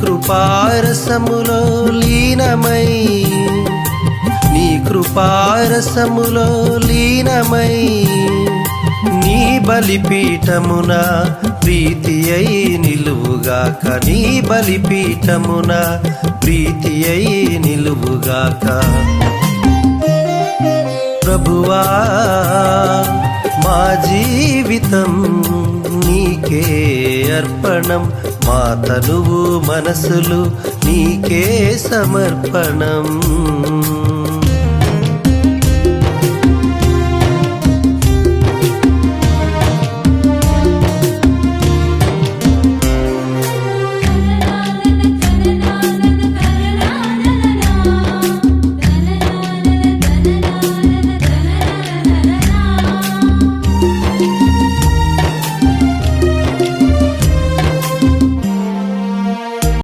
కృపారసములో లీనమై, నీ కృపారసములో లీనమై, నీ బలిపీఠమున ప్రీతి అయి నిలువుగాక, నీ బలిపీఠమున ప్రీతి అయి నిలువుగాక. ప్రభువా మా జీవితం నీకే అర్పణం, మా తనువు మనసులు నీకే సమర్పణం.